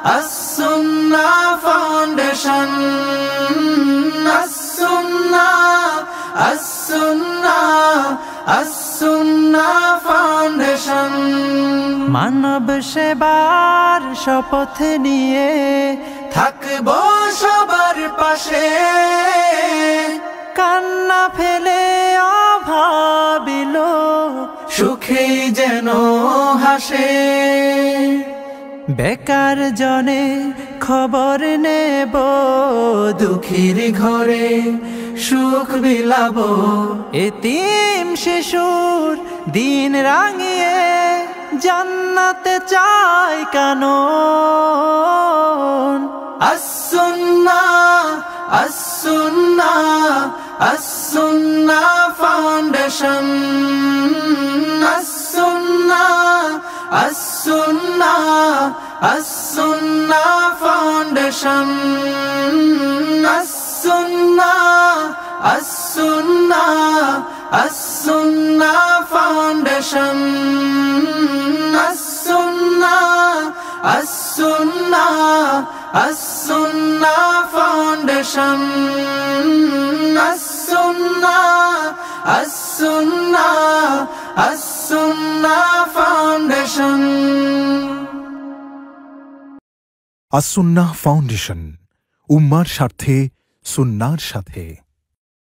as-sunnah foundation, as-sunnah, as-sunnah, as-sunnah foundation। মানব সেবার শপথ নিয়ে থাকবো সবার পাশে, কান্না ফেলে অভাবিল সুখে যেন হাসে। বেকার জনে খবর নেব, দুঃখীর ঘরে সুখ বিলাবো, এতিম শিশুর দিন রাঙিয়ে জান্নাতে চাই কানন। as-sunnah, as-sunnah, as-sunnah foundation, as-sunnah, as-sunnah, as-sunnah foundation, as-sunnah, as-sunnah, as-sunnah foundation, as-sunnah, as-sunnah, as-sunnah foundation, as-sunnah, as-sunnah, as-sunnah foundation। as-sunnah foundation, উম্মার স্বার্থে সুন্নাহর সাথে।